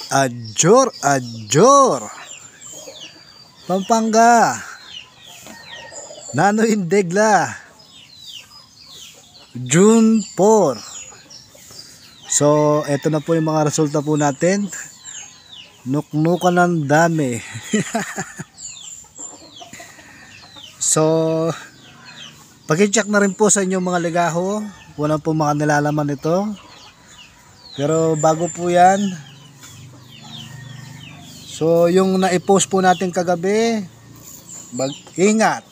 Adjor, Adjor, Pampanga, Nanoy Degla, June 4. So, eto na po yung mga resulta po natin. Nuknukan ng dami. So, pag-check na rin po sa inyong mga ligaho. Walang po mga nilalaman ito. Pero bago po yan, so yung na-post po natin kagabi, mag-ingat.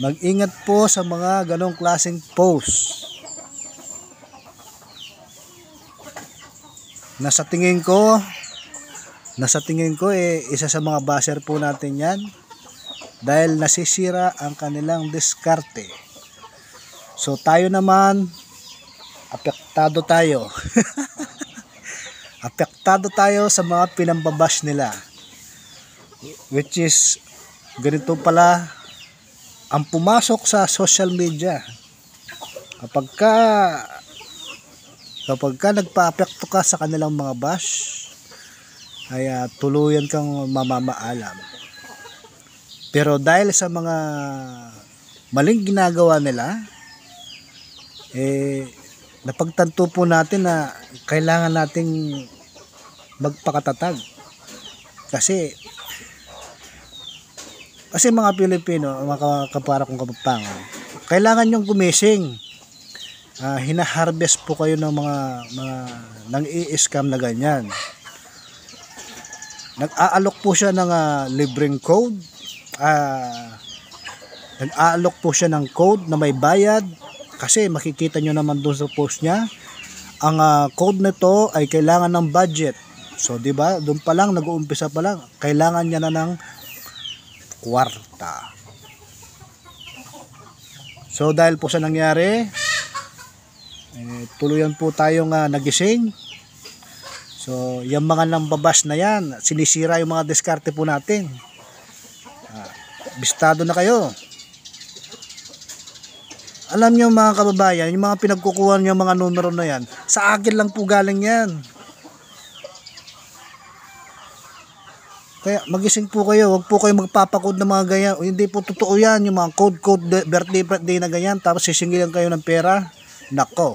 Mag-ingat po sa mga ganong klaseng post. Nasa tingin ko isa sa mga baser po natin yan. Dahil nasisira ang kanilang diskarte. So tayo naman, apektado tayo. Apektado tayo sa mga pinambabash nila. Which is, ganito pala ang pumasok sa social media. Kapag ka nagpa-apekto ka sa kanilang mga bash, ay tuluyan kang mamamaalam. Pero dahil sa mga maling ginagawa nila, napagtanto po natin na kailangan nating magpakatatag. Kasi mga Pilipino, mga kapara kong Kapampangan, kailangan nyong gumising. Hinaharvest po kayo ng mga nang i-scam na ganyan. Nag-aalok po siya ng libreng code. Nag-aalok po siya ng code na may bayad. Kasi makikita nyo naman doon sa post niya, ang code nito ay kailangan ng budget. So, di ba? Doon pa lang, nag-uumpisa pa lang, kailangan niya na ng kwarta. So, dahil po sa nangyari, tuluyan po tayong nagising. So, yung mga nambabash na yan, sinisira yung mga diskarte po natin. Bistado na kayo. Alam nyo mga kababayan, yung mga pinagkukuha nyo mga numero na yan, sa akin lang po galing yan. Kaya magising po kayo, huwag po kayo magpapakode ng mga ganyan. O, hindi po totoo yan, yung mga code, birthday na ganyan, tapos sisingilan kayo ng pera. Nako.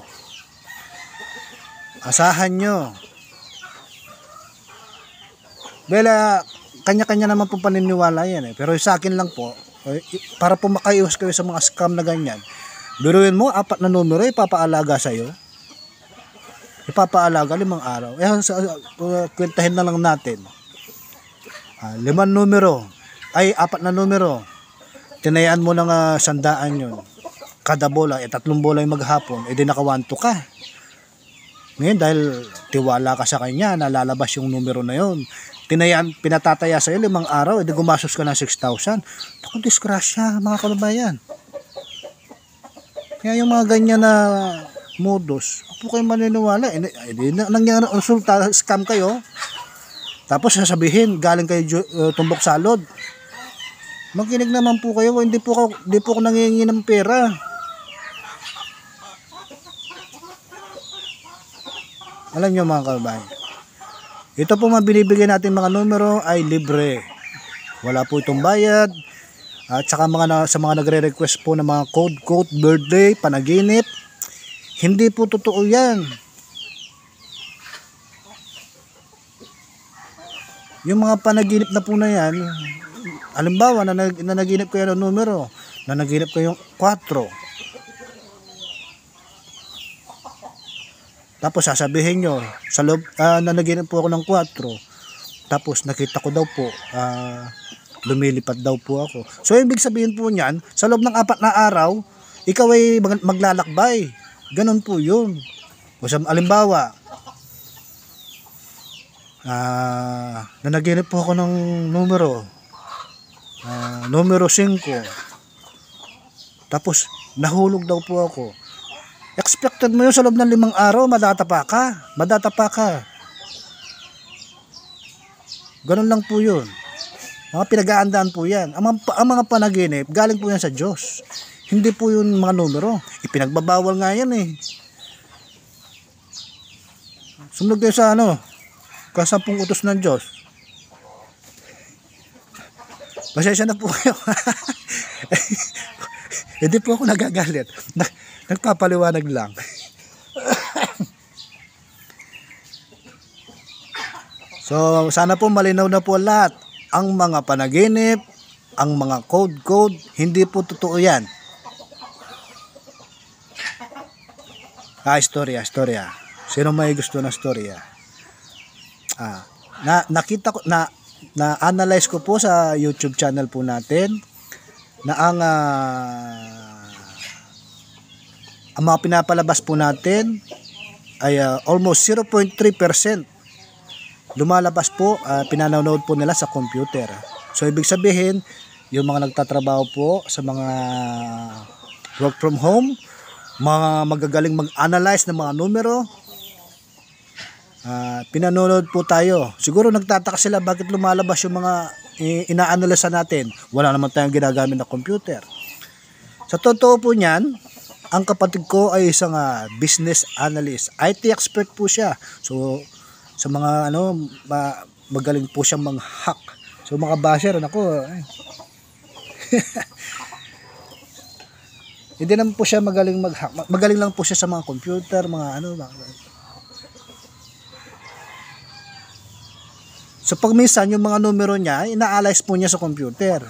Asahan nyo. Bela, kanya-kanya naman po paniniwala yan. Pero sa akin lang po, para po makaiwas kayo sa mga scam na ganyan, biruin mo, 4 na numero, ipapaalaga sa'yo. Ipapaalaga 5 araw. Kwentahin na lang natin. 5 numero, ay 4 na numero. Tinayaan mo ng 100 yun. Kada bola, 3 bola yung maghapon, edi naka 1-2 ka. Ngayon, dahil tiwala ka sa kanya, nalalabas yung numero na yun. Pinatataya sa'yo 5 araw, edi gumasos ka ng 6,000. Naku, disgrasya, mga kababayan. Kaya yung mga ganyan na modus, po kayo maniniwala. Nangyari resulta, scam kayo. Tapos sasabihin, galing kayo tumbok salod. Makinig naman po kayo, hindi po ako nangingi ng pera. Alam nyo mga kababayan, ito po mabinibigay natin mga numero ay libre. Wala po itong bayad. At saka sa mga nagre-request po ng mga code, birthday, panaginip, hindi po totoo yan. Yung mga panaginip na po na yan, halimbawa, nanaginip kayo ng numero, nanaginip kayo 4. Tapos sasabihin nyo, sa loob, nanaginip po ako ng 4. Tapos nakita ko daw po, lumilipad daw po ako. So ibig sabihin po niyan, sa loob ng 4 na araw, ikaw ay maglalakbay. Ganon po yun. O sa alimbawa, nanaginip po ako ng numero 5. Tapos nahulog daw po ako. Expected mo yun sa loob ng 5 araw, madatapa ka. Ganon lang po yun. Mga pinag-aandaan po yan. Ang mga panaginip, galing po yan sa Diyos. Hindi po yun mga numero. Ipinagbabawal nga yan eh. Sumunod kayo sa kasampung utos ng Diyos. Pasensya na po kayo. Hindi po ako nagagalit. Nagpapaliwanag lang. So, sana po malinaw na po lahat. Ang mga panaginip, ang mga code, hindi po totoo yan. Istorya. Sino may gusto na storya? Nakita ko, na-analyze ko po sa YouTube channel po natin na ang mga pinapalabas po natin ay almost 0.3% lumalabas po, pinanonood po nila sa computer. So ibig sabihin, yung mga nagtatrabaho po sa mga work from home, mga magagaling mag-analyze ng mga numero, pinanonood po tayo. Siguro nagtataka sila bakit lumalabas yung mga ina-analyze natin. Wala naman tayong ginagamit na computer. Sa totoo po niyan, ang kapatid ko ay isang business analyst. IT expert po siya. So sa mga magaling po siyang mang-hack. So mga basher, hindi naman po siya magaling mag-hack. Magaling lang po siya sa mga computer, So pag minsan yung mga numero niya, ina-analyze po niya sa computer.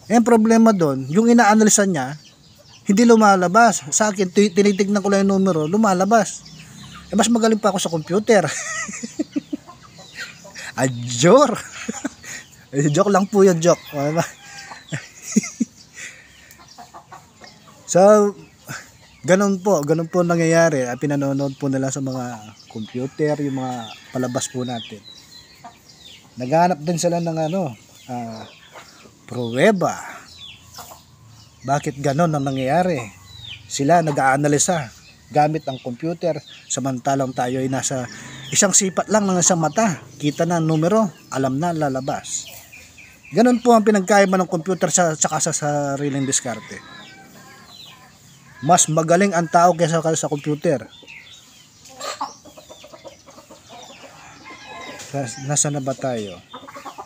Yung problema doon, yung ina-analyze niya, hindi lumalabas. Sa akin, tinitignan ko lang yung numero, lumalabas. Mas magaling pa ako sa computer. Joke. Joke lang po yun, joke. So, ganun po nangyayari. Pinanonood po nila sa mga computer, yung mga palabas po natin. Naghanap din sila ng pruweba. Bakit ganun ang nangyayari? Sila nag-aanalisa gamit ang computer, samantalang tayo ay nasa isang sipat lang ng isang mata, kita na ang numero, alam na lalabas. Ganun po ang pinagkaiba ng computer sa sariling diskarte. Mas magaling ang tao kaysa sa computer. Nasa na ba tayo?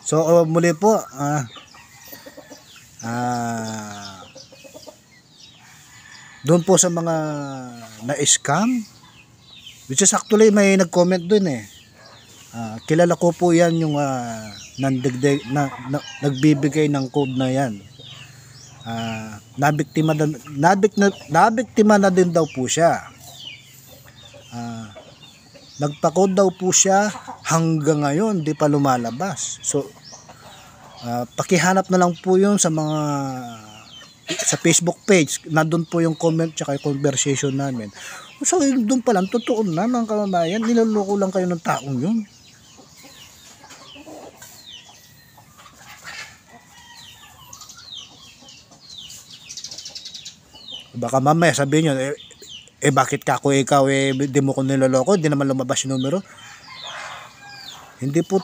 So muli po, doon po sa mga na-scam, which is actually may nag-comment doon kilala ko po yan yung nagbibigay ng code na yan. Nabiktima na din daw po siya. Nagpa-code daw po siya, hanggang ngayon di pa lumalabas. So pakihanap na lang po yun sa Facebook page, nandun po yung comment tsaka yung conversation namin. So doon pa lang, totoo na mga kamamayan, niloloko lang kayo ng taong yun. Baka mamaya sabihin nyo, bakit ikaw di mo ko niloloko, di naman lumabas yung numero. Hindi po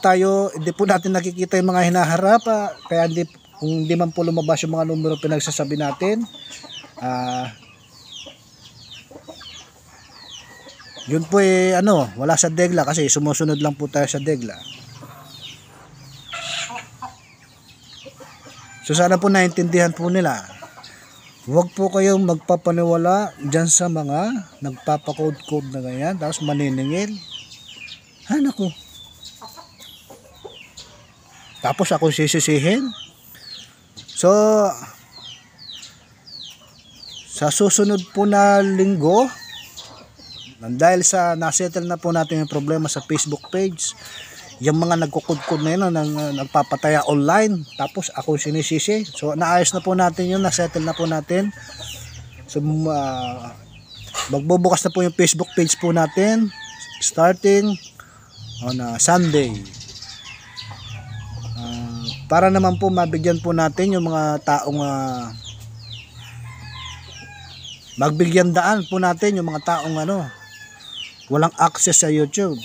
natin nakikita yung mga hinaharap, kaya kung hindi man po lumabas yung mga numero pinagsasabi natin, yun po wala sa degla kasi sumusunod lang po tayo sa degla. So sana po naintindihan po nila. Huwag po kayong magpapaniwala dyan sa mga nagpapakode-code na ganyan, tapos maniningil. Naku. Tapos ako sisisihin. So, sa susunod po na linggo, dahil sa nasettle na po natin yung problema sa Facebook page, yung mga nagkukudkod na yun, nagpapataya online, tapos ako sinisisi. So, naayos na po natin yun, nasettle na po natin. So, magbubukas na po yung Facebook page po natin, starting on Sunday. Para naman po mabigyan po natin yung mga taong magbigyan daan po natin yung mga taong walang access sa YouTube.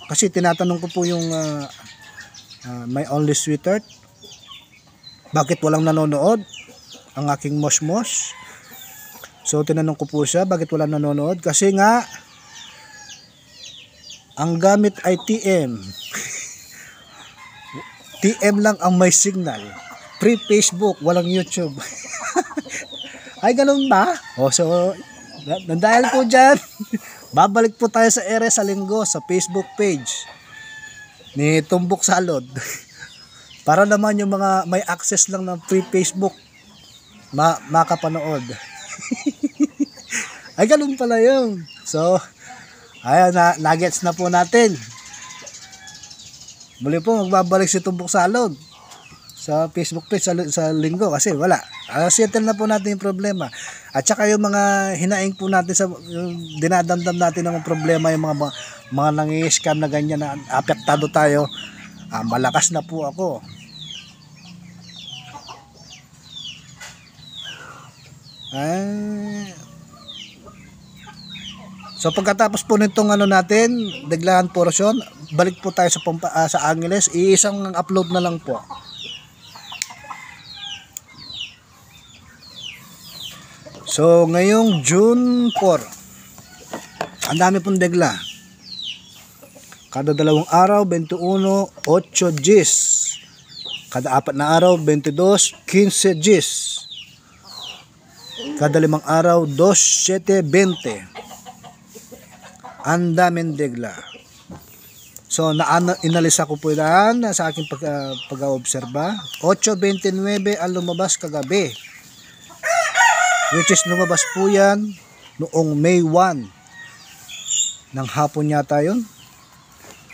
Kasi tinatanong ko po yung my only sweetheart, bakit walang nanonood ang aking mosmos. So tinanong ko po siya bakit walang nanonood, kasi nga Ang gamit ay TM. TM lang ang may signal. Free Facebook, walang YouTube. Ay, ganun ba? O, so, dahil po dyan, babalik po tayo sa ere sa linggo sa Facebook page ni Tumbok Salod. Para naman yung mga may access lang ng free Facebook makapanood. Ay, ganun pala yun. So, ayan, nuggets na po natin. Muli po, magbabalik si Tumbok Salod sa Facebook page sa linggo kasi wala. Settle na po natin yung problema. At saka yung mga hinaing po natin sa yung dinadamdam natin ng problema, yung mga nangi-scam na ganyan na apektado tayo. Malakas na po ako. So pagkatapos po nitong natin, deglahan portion, balik po tayo sa Angeles. Iisang upload na lang po. So ngayong June 4, ang dami pong degla. Kada 2 araw, 21, 8 Gs. Kada 4 na araw, 22, 15 Gs. Kada 5 araw, 2, 7, 20. Ang daming degla. So inalisa ko po yan sa aking pag-obserba. 8:29 ang lumabas kagabi. Which is lumabas po yan noong May 1 ng hapon yata yun.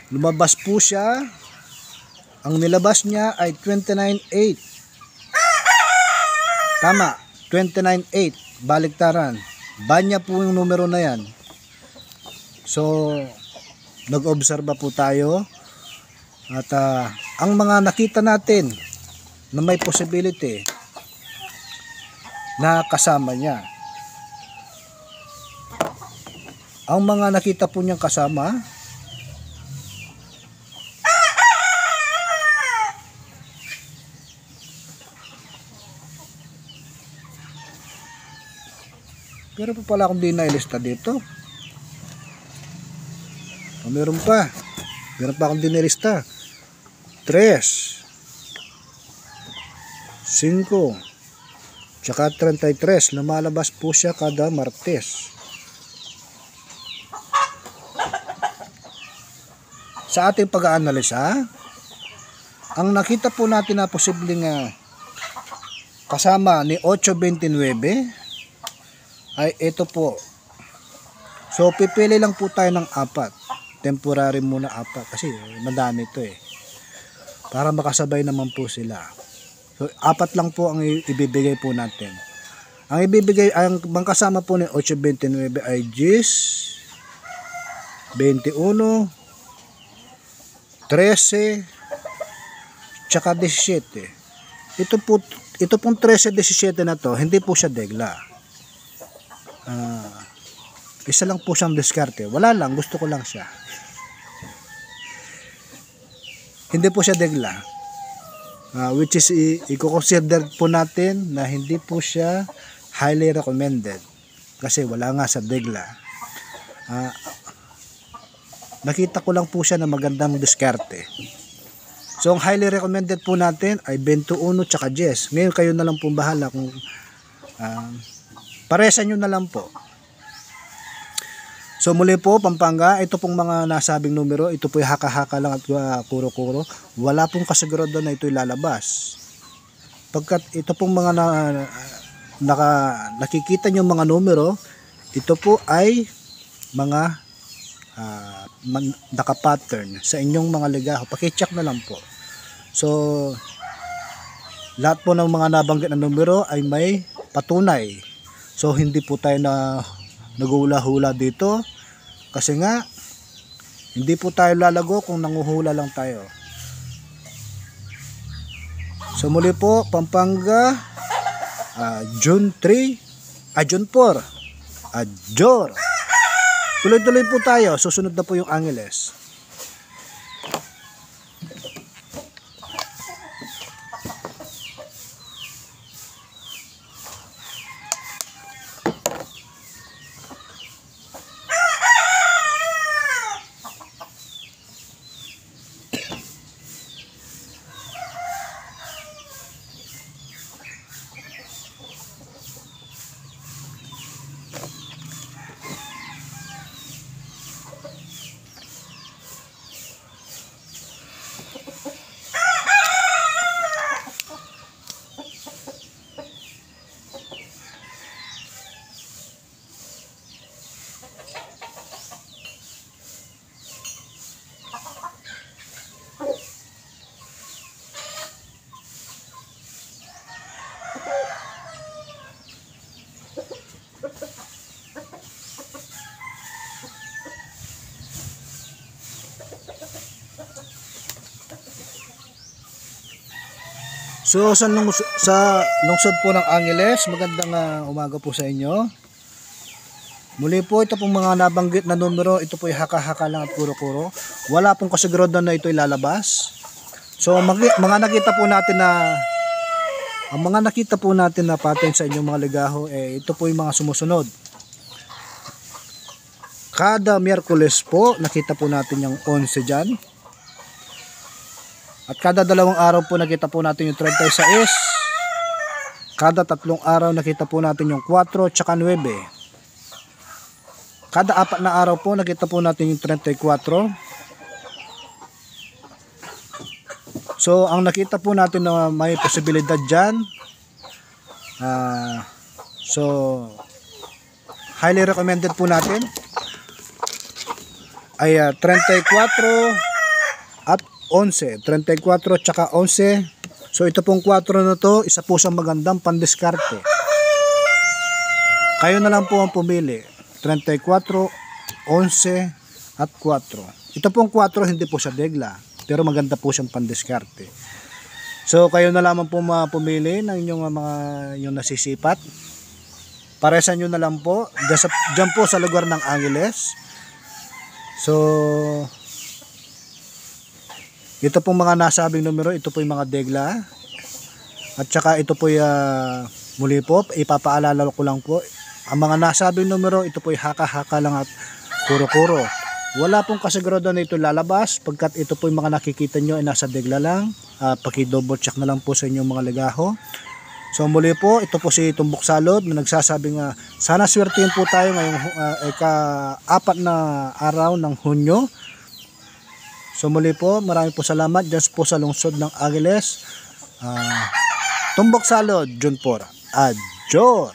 Lumabas po siya. Ang nilabas niya ay 29.8. Tama, 29.8. Baliktaran. Banya po yung numero na yan. So, nag-obserba po tayo. At ang mga nakita natin na may possibility na kasama niya. Ang mga nakita po niyang kasama, pero pa pala akong di nailista dito. Meron pa akong di nailista. 3, 5, tsaka 33, lumalabas po siya kada Martes. Sa ating pag-aanalisa, ang nakita po natin na posibleng kasama ni 829 ay ito po. So pipili lang po tayo ng 4. Temporary muna 4 kasi madami ito para makasabay naman po sila. So 4 lang po ang ibibigay po natin. Ang kasama po ni 829 ay 10, 21, 13, tsaka 17. Ito pong 13, 17 na to, hindi po siya degla. Isa lang po siyang diskarte. Wala lang, gusto ko lang siya. Hindi po siya degla. Which is i-consider po natin na hindi po siya highly recommended kasi wala nga sa degla. Nakita ko lang po siya na magandang diskarte. So ang highly recommended po natin ay 21 tsaka 10. Ngayon kayo na lang po bahala kung paresan nyo na lang po. So muli po, Pampanga, ito pong mga nasabing numero, ito po yung haka-haka lang at kuro-kuro. Wala pong kasigurado na ito ilalabas. Pagkat ito pong mga nakikita nyo mga numero, ito po ay mga naka-pattern sa inyong mga ligaho. Paki-check na lang po. So lahat po ng mga nabanggit na numero ay may patunay. So hindi po tayo nagula-hula dito. Kasi nga, hindi po tayo lalago kung nanguhula lang tayo. So muli po, Pampanga, June 4, Jor. Tuloy-tuloy po tayo. Susunod na po yung Angeles. So sa lungsod po ng Angeles, magandang umaga po sa inyo. Muli po ito pong mga nabanggit na numero, ito po ay haka-haka lang at kuro-kuro. Wala pong kasiguraduhan na ito ilalabas. So mga nakita po natin na ang mga nakita po natin na pattern sa inyong mga ligaho, ito po yung mga sumusunod. Kada Miyerkules po, nakita po natin yung 11 dyan. At kada dalawang araw po, nakita po natin yung 36. Kada tatlong araw, nakita po natin yung 4 tsaka 9. Kada 4 na araw po, nakita po natin yung 34. So, ang nakita po natin na may posibilidad dyan, so, highly recommended po natin, ay 34 at 11. 34 tsaka 11. So, ito pong 4 na to, isa po siyang magandang pandiskarte. Kayo na lang po ang pumili. 34, 11, at 4. Ito pong 4, hindi po siya degla. Pero maganda po siyang pandiskarte. So kayo na lamang po pumili ng inyong mga yung nasisipat. Paresan nyo na lang po. Diyan po sa lugar ng Angeles. So ito pong mga nasabing numero, ito po yung mga degla. At saka ito po muli po, ipapaalala ko lang po. Ang mga nasabing numero, ito po yung haka-haka lang at kuro-kuro. Wala pong kasiguraduhan na ito lalabas pagkat ito po yung mga nakikita nyo ay nasa degla lang. Paki-double check na lang po sa inyong mga ligaho. So muli po, ito po si Tumbok Salud na nagsasabing sana swertihin po tayo ngayong ika-4 na araw ng Hunyo. So muli po, maraming po salamat dyan po sa lungsod ng Angeles. Tumbok Salud, Junpor. Adjor!